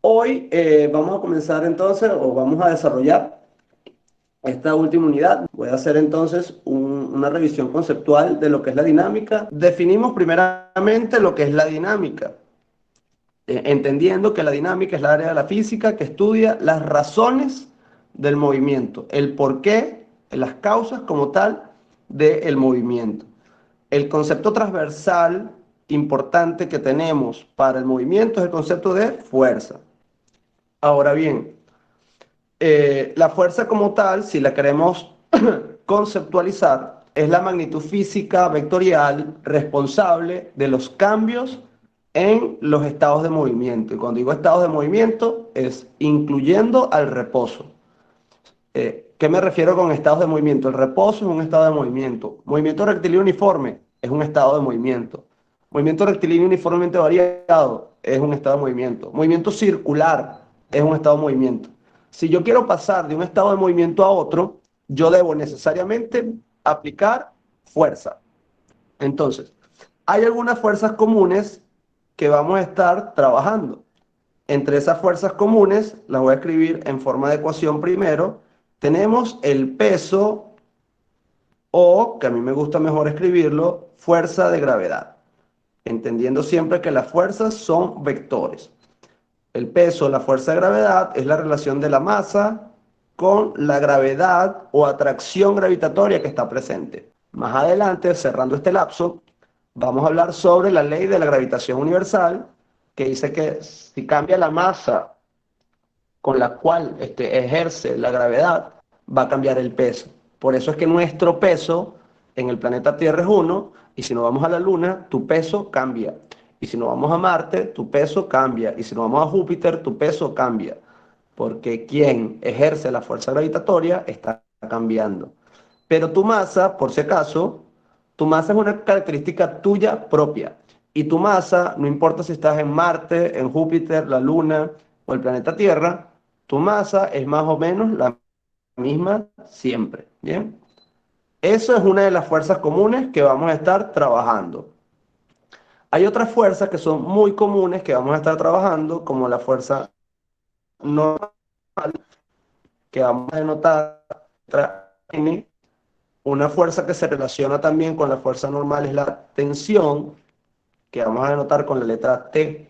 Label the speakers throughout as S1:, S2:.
S1: Hoy vamos a comenzar entonces, o vamos a desarrollar esta última unidad. Voy a hacer entonces una revisión conceptual de lo que es la dinámica. Definimos primeramente lo que es la dinámica, entendiendo que la dinámica es la área de la física que estudia las razones del movimiento, el porqué, las causas como tal del movimiento. El concepto transversal importante que tenemos para el movimiento es el concepto de fuerza. Ahora bien, la fuerza como tal, si la queremos conceptualizar, es la magnitud física vectorial responsable de los cambios en los estados de movimiento. Y cuando digo estados de movimiento, es incluyendo al reposo. ¿Qué me refiero con estados de movimiento? El reposo es un estado de movimiento. Movimiento rectilíneo uniforme es un estado de movimiento. Movimiento rectilíneo uniformemente variado es un estado de movimiento. Movimiento circular es un estado de movimiento. Si yo quiero pasar de un estado de movimiento a otro, yo debo necesariamente aplicar fuerza. Entonces, hay algunas fuerzas comunes que vamos a estar trabajando. Entre esas fuerzas comunes, las voy a escribir en forma de ecuación primero. Tenemos el peso o, que a mí me gusta mejor escribirlo, fuerza de gravedad, entendiendo siempre que las fuerzas son vectores. El peso, la fuerza de gravedad, es la relación de la masa con la gravedad o atracción gravitatoria que está presente. Más adelante, cerrando este lapso, vamos a hablar sobre la ley de la gravitación universal, que dice que si cambia la masa con la cual ejerce la gravedad, va a cambiar el peso. Por eso es que nuestro peso en el planeta Tierra es uno, y si nos vamos a la Luna, tu peso cambia. Y si nos vamos a Marte, tu peso cambia. Y si nos vamos a Júpiter, tu peso cambia. Porque quien ejerce la fuerza gravitatoria está cambiando. Pero tu masa, por si acaso, tu masa es una característica tuya propia. Y tu masa, no importa si estás en Marte, en Júpiter, la Luna o el planeta Tierra, tu masa es más o menos la misma siempre. ¿Bien? Eso es una de las fuerzas comunes que vamos a estar trabajando. Hay otras fuerzas que son muy comunes que vamos a estar trabajando, como la fuerza normal, que vamos a denotar N. Una fuerza que se relaciona también con la fuerza normal es la tensión, que vamos a denotar con la letra T.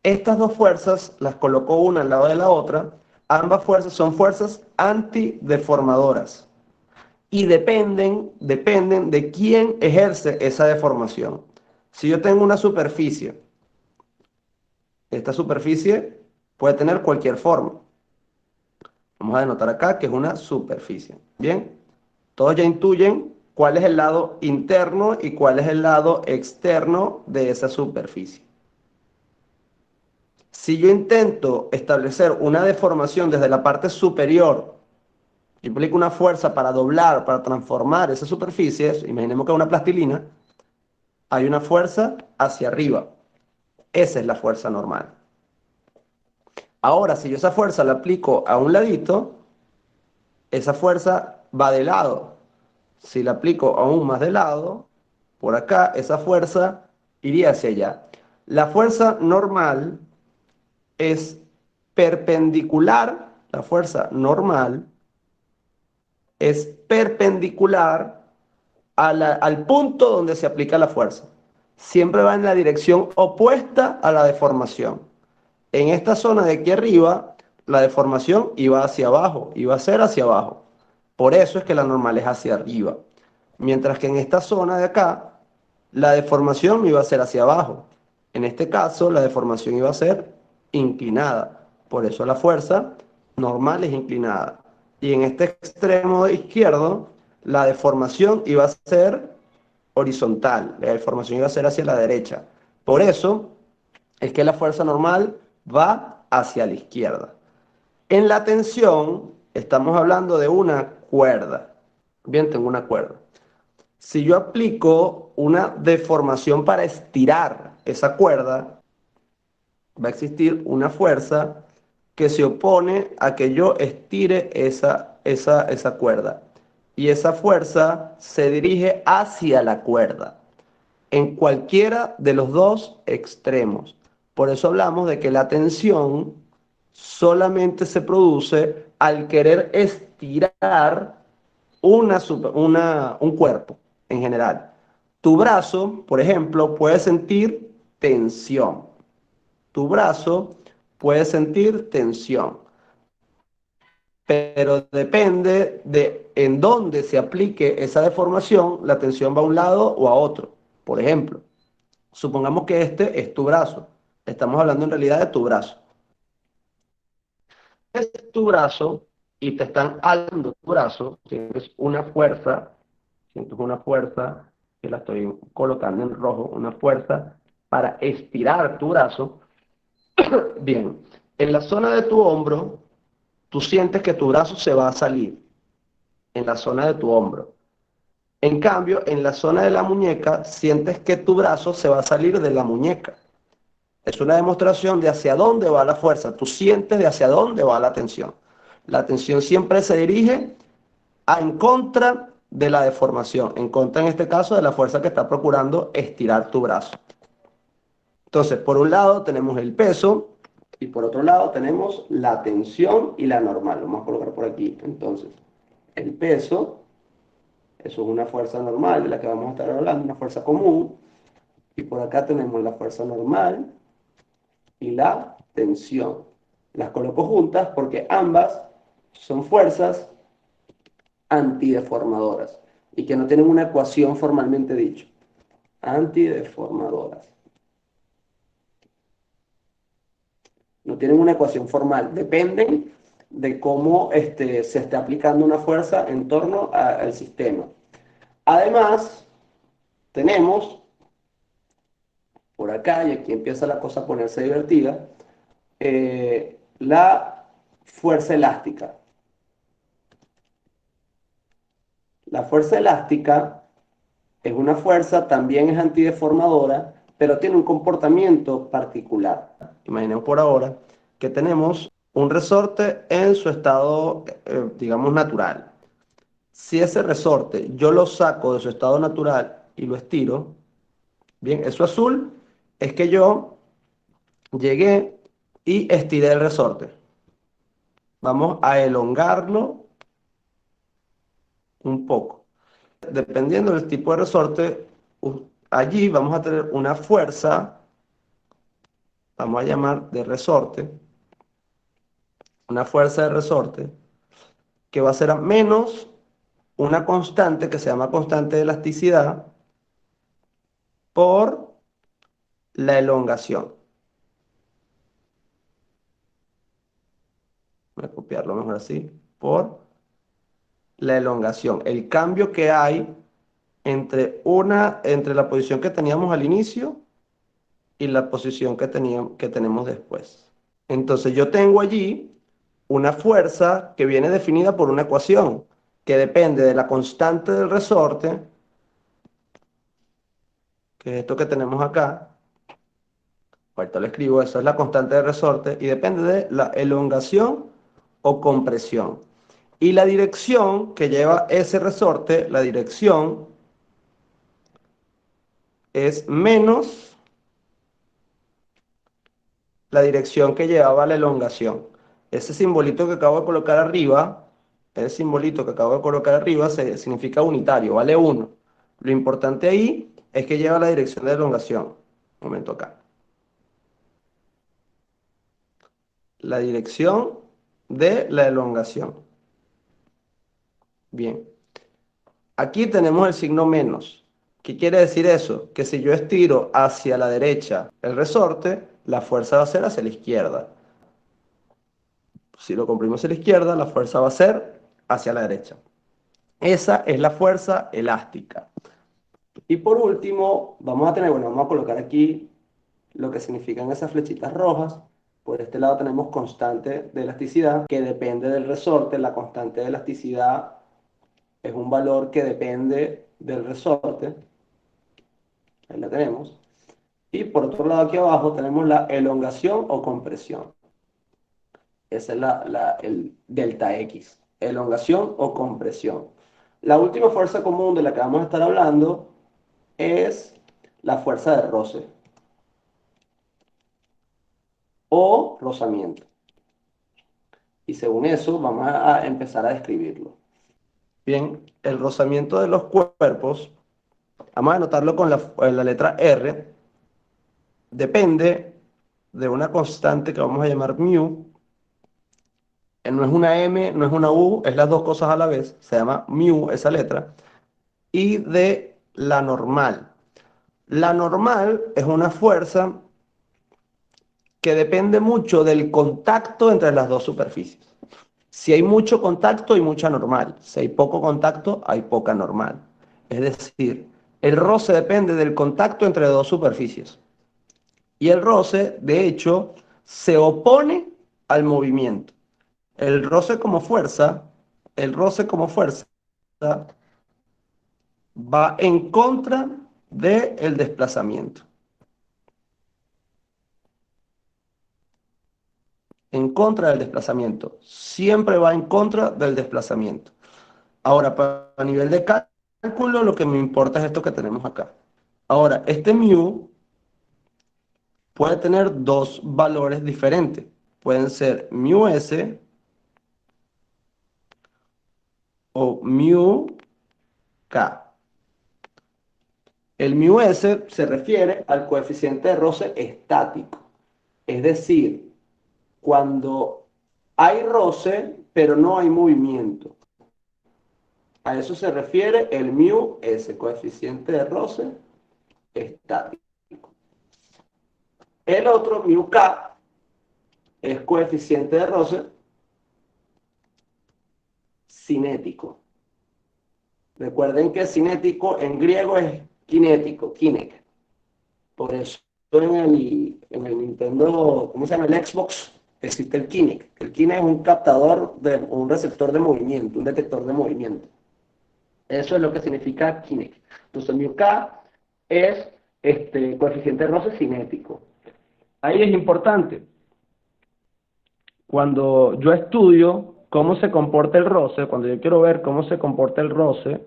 S1: Estas dos fuerzas las coloco una al lado de la otra. Ambas fuerzas son fuerzas antideformadoras y dependen de quién ejerce esa deformación. Si yo tengo una superficie, esta superficie puede tener cualquier forma. Vamos a denotar acá que es una superficie. Bien, todos ya intuyen cuál es el lado interno y cuál es el lado externo de esa superficie. Si yo intento establecer una deformación desde la parte superior, yo aplico una fuerza para doblar, para transformar esa superficie, imaginemos que es una plastilina, hay una fuerza hacia arriba. Esa es la fuerza normal. Ahora, si yo esa fuerza la aplico a un ladito, esa fuerza va de lado. Si la aplico aún más de lado, por acá, esa fuerza iría hacia allá. La fuerza normal es perpendicular, la fuerza normal es perpendicular al punto donde se aplica la fuerza. Siempre va en la dirección opuesta a la deformación. En esta zona de aquí arriba, la deformación iba hacia abajo, iba a ser hacia abajo. Por eso es que la normal es hacia arriba. Mientras que en esta zona de acá, la deformación iba a ser hacia abajo. En este caso, la deformación iba a ser inclinada. Por eso la fuerza normal es inclinada. Y en este extremo izquierdo, la deformación iba a ser horizontal. La deformación iba a ser hacia la derecha. Por eso es que la fuerza normal va hacia la izquierda. En la tensión, estamos hablando de una cuerda. Bien, tengo una cuerda. Si yo aplico una deformación para estirar esa cuerda, va a existir una fuerza que se opone a que yo estire esa cuerda. Y esa fuerza se dirige hacia la cuerda, en cualquiera de los dos extremos. Por eso hablamos de que la tensión solamente se produce al querer estirar un cuerpo en general. Tu brazo, por ejemplo, puede sentir tensión. Tu brazo puede sentir tensión, pero depende de en dónde se aplique esa deformación, la tensión va a un lado o a otro. Por ejemplo, supongamos que este es tu brazo. Estamos hablando en realidad de tu brazo. Es tu brazo y te están alando tu brazo, sientes una fuerza, que la estoy colocando en rojo, una fuerza para estirar tu brazo. Bien, en la zona de tu hombro, tú sientes que tu brazo se va a salir, en la zona de tu hombro. En cambio, en la zona de la muñeca, sientes que tu brazo se va a salir de la muñeca. Es una demostración de hacia dónde va la fuerza. Tú sientes de hacia dónde va la tensión. La tensión siempre se dirige en contra de la deformación, en contra en este caso de la fuerza que está procurando estirar tu brazo. Entonces, por un lado tenemos el peso y por otro lado tenemos la tensión y la normal. Lo vamos a colocar por aquí. Entonces, el peso, eso es una fuerza normal de la que vamos a estar hablando, una fuerza común. Y por acá tenemos la fuerza normal y la tensión. Las coloco juntas porque ambas son fuerzas antideformadoras y que no tienen una ecuación formalmente dicho. Antideformadoras. No tienen una ecuación formal. Dependen de cómo se esté aplicando una fuerza en torno al sistema. Además, tenemos por acá, y aquí empieza la cosa a ponerse divertida, la fuerza elástica. La fuerza elástica es una fuerza, también es antideformadora, pero tiene un comportamiento particular. Imaginemos por ahora que tenemos un resorte en su estado, digamos, natural. Si ese resorte yo lo saco de su estado natural y lo estiro, bien, eso azul es que yo llegué y estiré el resorte. Vamos a elongarlo un poco. Dependiendo del tipo de resorte, allí vamos a tener una fuerza, vamos a llamar de resorte, una fuerza de resorte, que va a ser a menos una constante que se llama constante de elasticidad por la elongación. Voy a copiarlo mejor así, por la elongación. El cambio que hay entre la posición que teníamos al inicio y la posición que tenemos después. Entonces yo tengo allí una fuerza que viene definida por una ecuación que depende de la constante del resorte, que es esto que tenemos acá. Ahorita lo escribo, eso es la constante del resorte y depende de la elongación o compresión. Y la dirección que lleva ese resorte, la dirección es menos la dirección que llevaba la elongación. Ese simbolito que acabo de colocar arriba, significa unitario, vale 1. Lo importante ahí es que lleva la dirección de elongación. Un momento acá. La dirección de la elongación. Bien. Aquí tenemos el signo menos. ¿Qué quiere decir eso? Que si yo estiro hacia la derecha el resorte, la fuerza va a ser hacia la izquierda. Si lo comprimimos hacia la izquierda, la fuerza va a ser hacia la derecha. Esa es la fuerza elástica. Y por último, vamos a colocar aquí lo que significan esas flechitas rojas. Por este lado tenemos constante de elasticidad, que depende del resorte. La constante de elasticidad es un valor que depende del resorte. Ahí la tenemos. Y por otro lado aquí abajo tenemos la elongación o compresión. Esa es el delta X, elongación o compresión. La última fuerza común de la que vamos a estar hablando es la fuerza de roce o rozamiento. Y según eso vamos a empezar a describirlo. Bien, el rozamiento de los cuerpos, vamos a anotarlo con la letra R, depende de una constante que vamos a llamar mu. No es una M, no es una U, es las dos cosas a la vez, se llama mu esa letra, y de la normal. La normal es una fuerza que depende mucho del contacto entre las dos superficies. Si hay mucho contacto, hay mucha normal. Si hay poco contacto, hay poca normal. Es decir, el roce depende del contacto entre dos superficies. Y el roce, de hecho, se opone al movimiento. El roce como fuerza, el roce como fuerza va en contra del desplazamiento. En contra del desplazamiento. Siempre va en contra del desplazamiento. Ahora, a nivel de cálculo, lo que me importa es esto que tenemos acá. Ahora, este mu puede tener dos valores diferentes. Pueden ser mu s o mu k. El mu s se refiere al coeficiente de roce estático. Es decir, cuando hay roce, pero no hay movimiento. A eso se refiere el mu s, coeficiente de roce estático. El otro, mu k, es coeficiente de roce cinético. Recuerden que cinético en griego es kinético, kinek. Por eso en el Nintendo, ¿cómo se llama? El Xbox, existe el Kinect. El Kinect es un captador, un receptor de movimiento, un detector de movimiento. Eso es lo que significa Kinect. Entonces, mu K es coeficiente de roce cinético. Ahí es importante. Cuando yo estudio cómo se comporta el roce, cuando yo quiero ver cómo se comporta el roce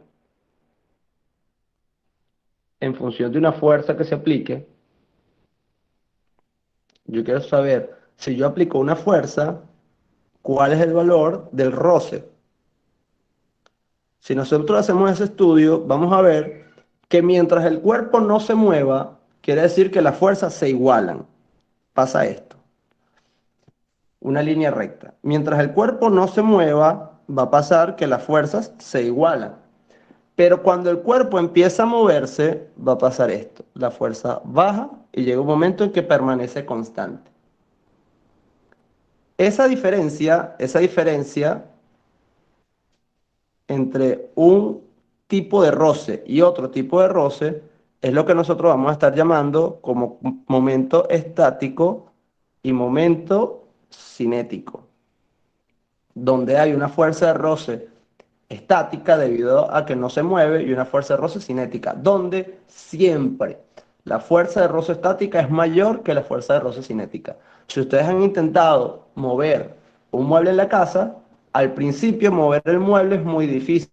S1: en función de una fuerza que se aplique, yo quiero saber si yo aplico una fuerza, cuál es el valor del roce. Si nosotros hacemos ese estudio, vamos a ver que mientras el cuerpo no se mueva, quiere decir que las fuerzas se igualan. Pasa esto, una línea recta. Mientras el cuerpo no se mueva, va a pasar que las fuerzas se igualan. Pero cuando el cuerpo empieza a moverse, va a pasar esto. La fuerza baja y llega un momento en que permanece constante. Esa diferencia entre un tipo de roce y otro tipo de roce es lo que nosotros vamos a estar llamando como momento estático y momento cinético, donde hay una fuerza de roce estática debido a que no se mueve y una fuerza de roce cinética, donde siempre la fuerza de roce estática es mayor que la fuerza de roce cinética. Si ustedes han intentado mover un mueble en la casa, al principio mover el mueble es muy difícil,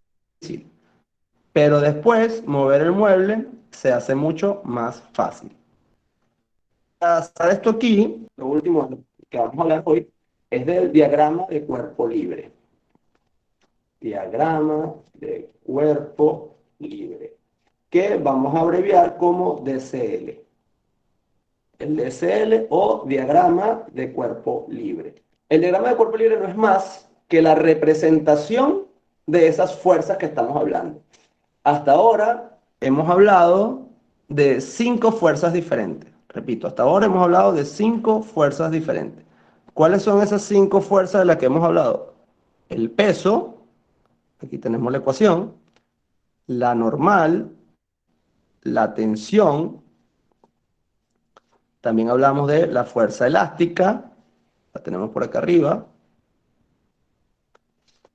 S1: pero después mover el mueble se hace mucho más fácil. Para hacer esto aquí, lo último que vamos a hablar hoy es del diagrama de cuerpo libre. Diagrama de cuerpo libre, que vamos a abreviar como DCL. El DCL o diagrama de cuerpo libre. El diagrama de cuerpo libre no es más que la representación de esas fuerzas que estamos hablando. Hasta ahora hemos hablado de 5 fuerzas diferentes. Repito, hasta ahora hemos hablado de 5 fuerzas diferentes. ¿Cuáles son esas 5 fuerzas de las que hemos hablado? El peso, aquí tenemos la ecuación, la normal, la tensión, también hablamos de la fuerza elástica, la tenemos por acá arriba,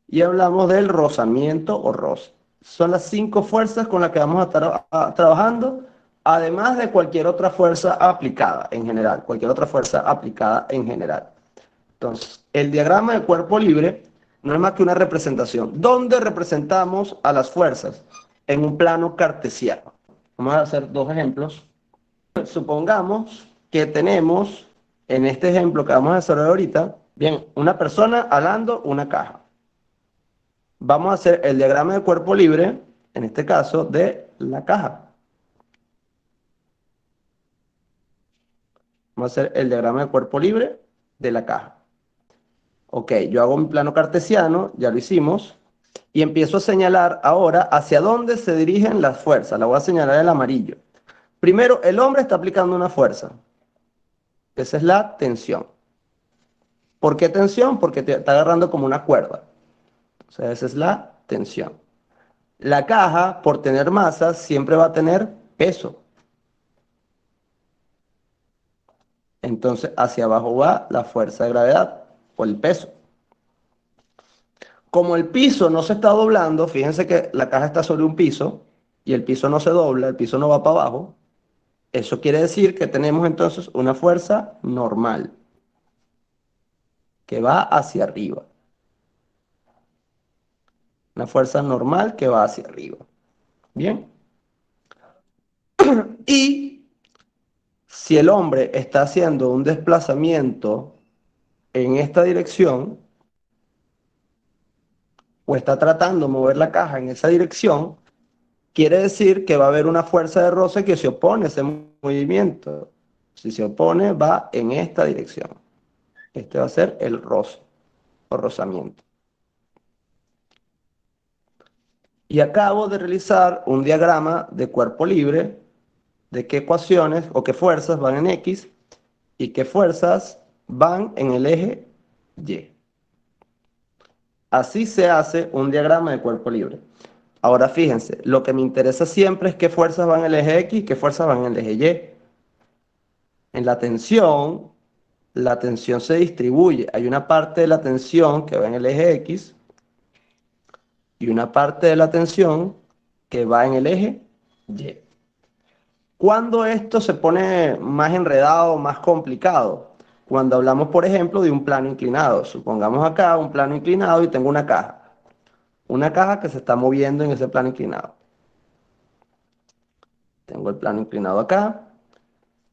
S1: y hablamos del rozamiento o roce. Son las 5 fuerzas con las que vamos a estar trabajando, además de cualquier otra fuerza aplicada en general, cualquier otra fuerza aplicada en general. Entonces, el diagrama de cuerpo libre no es más que una representación. ¿Dónde representamos a las fuerzas? En un plano cartesiano. Vamos a hacer 2 ejemplos. Supongamos que tenemos, en este ejemplo que vamos a desarrollar ahorita, Bien, una persona alando una caja. Vamos a hacer el diagrama de cuerpo libre, en este caso, de la caja. Vamos a hacer el diagrama de cuerpo libre de la caja. Ok, yo hago mi plano cartesiano, ya lo hicimos, y empiezo a señalar ahora hacia dónde se dirigen las fuerzas. La voy a señalar en amarillo. Primero, el hombre está aplicando una fuerza. Esa es la tensión. ¿Por qué tensión? Porque te está agarrando como una cuerda. O sea, esa es la tensión. La caja, por tener masa, siempre va a tener peso. Entonces, hacia abajo va la fuerza de gravedad o el peso. Como el piso no se está doblando, fíjense que la caja está sobre un piso y el piso no se dobla, el piso no va para abajo. Eso quiere decir que tenemos entonces una fuerza normal que va hacia arriba. Una fuerza normal que va hacia arriba. Bien. Y si el hombre está haciendo un desplazamiento en esta dirección o está tratando de mover la caja en esa dirección, quiere decir que va a haber una fuerza de roce que se opone a ese movimiento. Si se opone, va en esta dirección. Este va a ser el roce o rozamiento. Y acabo de realizar un diagrama de cuerpo libre de qué ecuaciones o qué fuerzas van en X y qué fuerzas van en el eje Y. Así se hace un diagrama de cuerpo libre. Ahora fíjense, lo que me interesa siempre es qué fuerzas van en el eje X y qué fuerzas van en el eje Y. En la tensión se distribuye. Hay una parte de la tensión que va en el eje X y una parte de la tensión que va en el eje Y. ¿Cuándo esto se pone más enredado, más complicado? Cuando hablamos, por ejemplo, de un plano inclinado. Supongamos acá un plano inclinado y tengo una caja. Una caja que se está moviendo en ese plano inclinado. Tengo el plano inclinado acá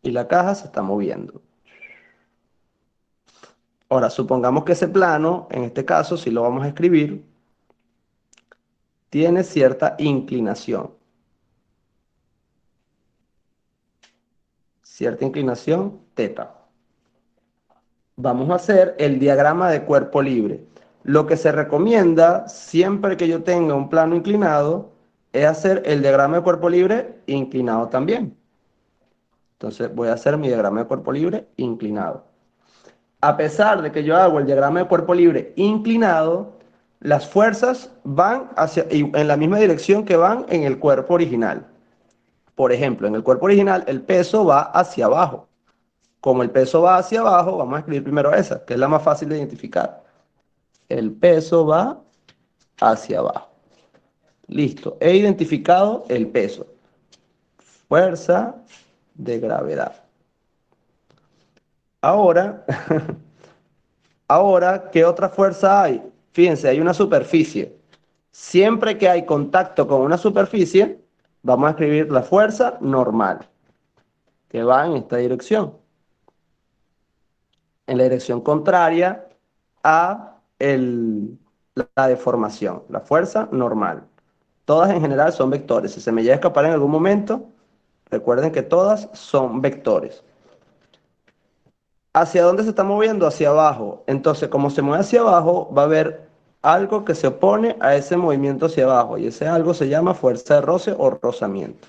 S1: y la caja se está moviendo. Ahora, supongamos que ese plano, en este caso, si lo vamos a escribir, tiene cierta inclinación. Cierta inclinación, teta. Vamos a hacer el diagrama de cuerpo libre. Lo que se recomienda siempre que yo tenga un plano inclinado es hacer el diagrama de cuerpo libre inclinado también. Entonces voy a hacer mi diagrama de cuerpo libre inclinado. A pesar de que yo hago el diagrama de cuerpo libre inclinado, las fuerzas van en la misma dirección que van en el cuerpo original. Por ejemplo, en el cuerpo original el peso va hacia abajo. Como el peso va hacia abajo, vamos a escribir primero esa, que es la más fácil de identificar. El peso va hacia abajo. Listo, he identificado el peso. Fuerza de gravedad. Ahora, ¿qué otra fuerza hay? Fíjense, hay una superficie. Siempre que hay contacto con una superficie, vamos a escribir la fuerza normal, que va en esta dirección. En la dirección contraria a la deformación, la fuerza normal. Todas en general son vectores. Si se me llega a escapar en algún momento, recuerden que todas son vectores. ¿Hacia dónde se está moviendo? Hacia abajo. Entonces, como se mueve hacia abajo, va a haber algo que se opone a ese movimiento hacia abajo. Y ese algo se llama fuerza de roce o rozamiento.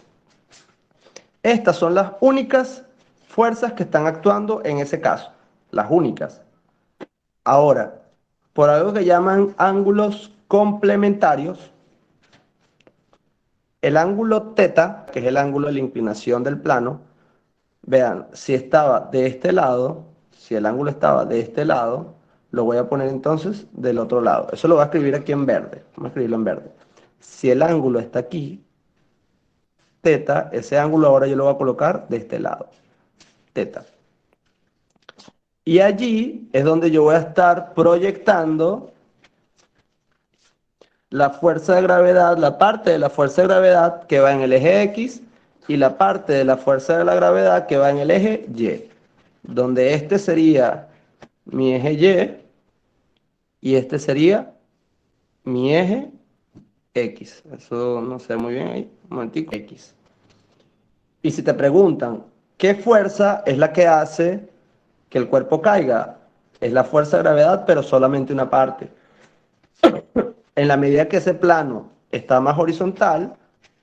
S1: Estas son las únicas fuerzas que están actuando en ese caso. Las únicas. Ahora, por algo que llaman ángulos complementarios, el ángulo teta, que es el ángulo de la inclinación del plano, vean, si estaba de este lado, si el ángulo estaba de este lado, lo voy a poner entonces del otro lado. Eso lo voy a escribir aquí en verde. Vamos a escribirlo en verde. Si el ángulo está aquí, teta, ese ángulo ahora yo lo voy a colocar de este lado. Teta. Y allí es donde yo voy a estar proyectando la fuerza de gravedad, la parte de la fuerza de gravedad que va en el eje X y la parte de la fuerza de la gravedad que va en el eje Y, donde este sería mi eje Y y este sería mi eje X. Eso no sé muy bien ahí. Un momentico. X. Y si te preguntan, ¿qué fuerza es la que hace que el cuerpo caiga? Es la fuerza de gravedad, pero solamente una parte. En la medida que ese plano está más horizontal,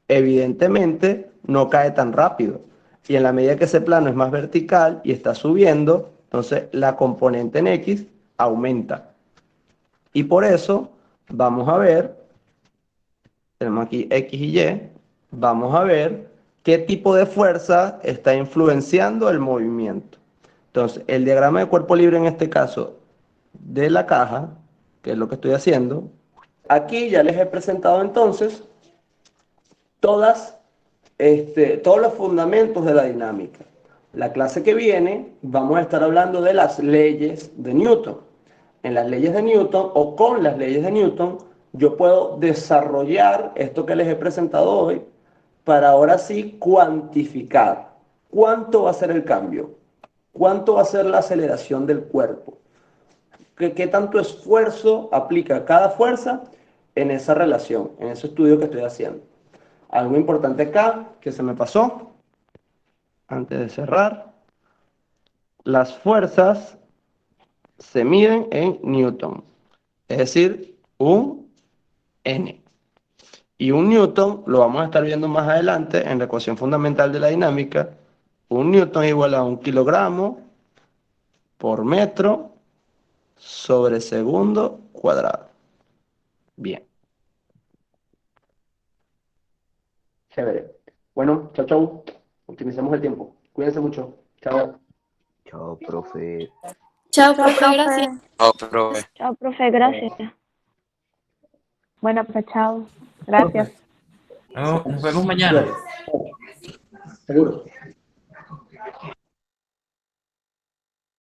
S1: evidentemente no cae tan rápido. Y en la medida que ese plano es más vertical y está subiendo, entonces la componente en X aumenta. Y por eso vamos a ver, tenemos aquí X y Y, vamos a ver qué tipo de fuerza está influenciando el movimiento. Entonces, el diagrama de cuerpo libre en este caso de la caja, que es lo que estoy haciendo, aquí ya les he presentado entonces todas, todos los fundamentos de la dinámica. La clase que viene vamos a estar hablando de las leyes de Newton. En las leyes de Newton o con las leyes de Newton yo puedo desarrollar esto que les he presentado hoy para ahora sí cuantificar cuánto va a ser el cambio, cuánto va a ser la aceleración del cuerpo, qué tanto esfuerzo aplica cada fuerza en esa relación, en ese estudio que estoy haciendo. Algo importante acá que se me pasó antes de cerrar. Las fuerzas se miden en newton, es decir, un N. Y un newton, lo vamos a estar viendo más adelante en la ecuación fundamental de la dinámica, un newton es igual a 1 kilogramo por metro sobre segundo cuadrado. Bien, chévere. Bueno, chau, chau. Optimicemos el tiempo. Cuídense mucho. Chao.
S2: Chao, profe.
S3: Chao,
S4: Chao,
S3: profe, gracias.
S4: profe.
S5: Oh, profe.
S4: Chao, profe, gracias. Bueno, pues chao. Gracias.
S5: Nos vemos mañana.
S1: Seguro.